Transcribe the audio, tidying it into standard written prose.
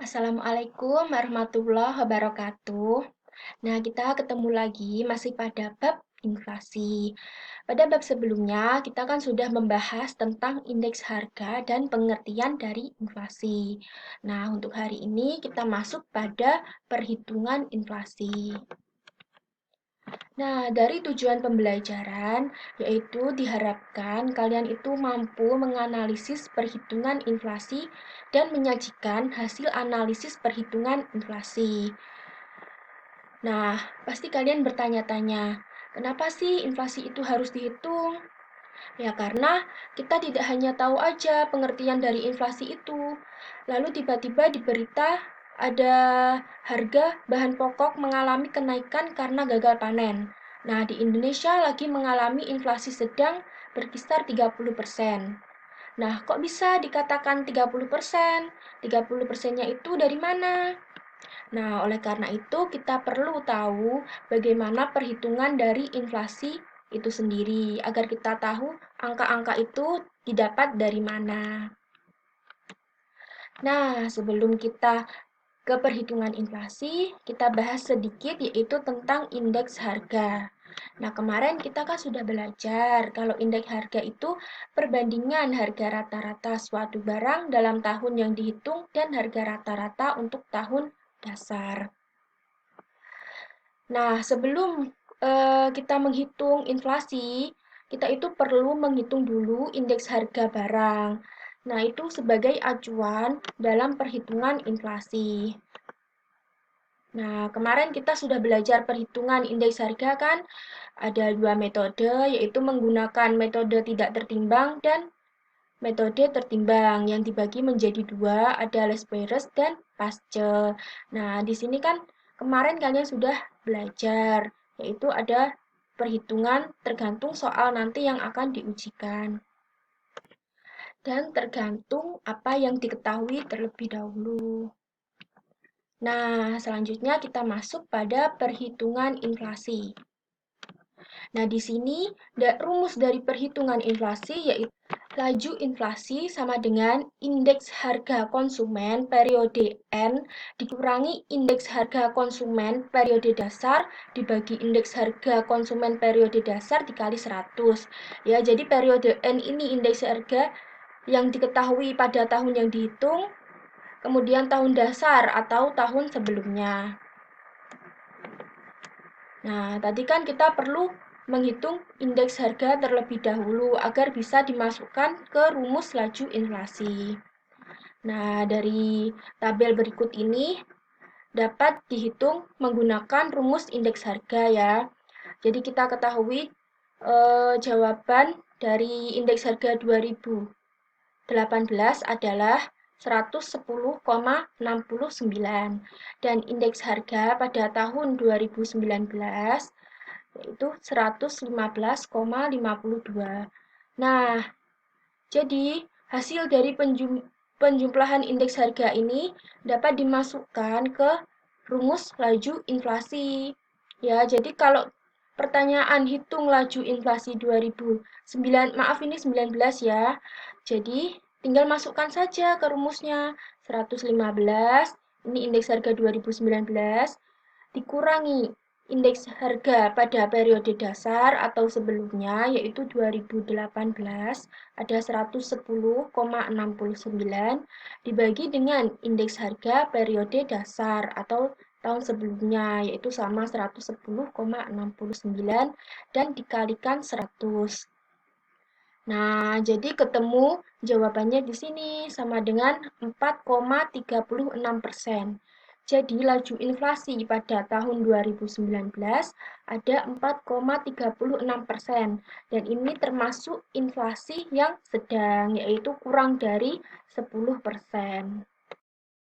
Assalamualaikum warahmatullahi wabarakatuh. Nah, kita ketemu lagi masih pada bab inflasi. Pada bab sebelumnya, kita kan sudah membahas tentang indeks harga dan pengertian dari inflasi. Nah, untuk hari ini kita masuk pada perhitungan inflasi. Nah, dari tujuan pembelajaran, yaitu diharapkan kalian itu mampu menganalisis perhitungan inflasi dan menyajikan hasil analisis perhitungan inflasi. Nah, pasti kalian bertanya-tanya, kenapa sih inflasi itu harus dihitung? Ya, karena kita tidak hanya tahu aja pengertian dari inflasi itu. Lalu tiba-tiba di berita ada harga bahan pokok mengalami kenaikan karena gagal panen. Nah, di Indonesia lagi mengalami inflasi sedang berkisar 30%. Nah, kok bisa dikatakan 30%? 30%-nya itu dari mana? Nah, oleh karena itu kita perlu tahu bagaimana perhitungan dari inflasi itu sendiri agar kita tahu angka-angka itu didapat dari mana. Nah, sebelum kita ke perhitungan inflasi, kita bahas sedikit yaitu tentang indeks harga. Nah, kemarin kita kan sudah belajar kalau indeks harga itu perbandingan harga rata-rata suatu barang dalam tahun yang dihitung dan harga rata-rata untuk tahun dasar. Nah, sebelum kita menghitung inflasi, kita itu perlu menghitung dulu indeks harga barang. Nah, itu sebagai acuan dalam perhitungan inflasi. Nah, kemarin kita sudah belajar perhitungan indeks harga kan? Ada dua metode, yaitu menggunakan metode tidak tertimbang dan metode tertimbang yang dibagi menjadi dua, ada Lesperus dan Pascal. Nah, di sini kan kemarin kalian sudah belajar, yaitu ada perhitungan tergantung soal nanti yang akan diujikan. Dan tergantung apa yang diketahui terlebih dahulu. Nah, selanjutnya kita masuk pada perhitungan inflasi. Nah, di sini rumus dari perhitungan inflasi yaitu laju inflasi sama dengan indeks harga konsumen periode N dikurangi indeks harga konsumen periode dasar dibagi indeks harga konsumen periode dasar dikali 100. Ya, jadi periode N ini indeks harga yang diketahui pada tahun yang dihitung, kemudian tahun dasar atau tahun sebelumnya. Nah, tadi kan kita perlu menghitung indeks harga terlebih dahulu agar bisa dimasukkan ke rumus laju inflasi. Nah, dari tabel berikut ini dapat dihitung menggunakan rumus indeks harga ya. Jadi kita ketahui jawaban dari indeks harga 2018 adalah 110,69 dan indeks harga pada tahun 2019 yaitu 115,52. Nah, jadi hasil dari penjumlahan indeks harga ini dapat dimasukkan ke rumus laju inflasi. Ya, jadi kalau pertanyaan hitung laju inflasi 2009, maaf ini 19 ya. Jadi tinggal masukkan saja ke rumusnya 115, ini indeks harga 2019 dikurangi indeks harga pada periode dasar atau sebelumnya yaitu 2018 ada 110,69 dibagi dengan indeks harga periode dasar atau tahun sebelumnya yaitu sama 110,69 dan dikalikan 100. Nah, jadi ketemu jawabannya di sini sama dengan 4,36%. Jadi laju inflasi pada tahun 2019 ada 4,36% dan ini termasuk inflasi yang sedang yaitu kurang dari 10%.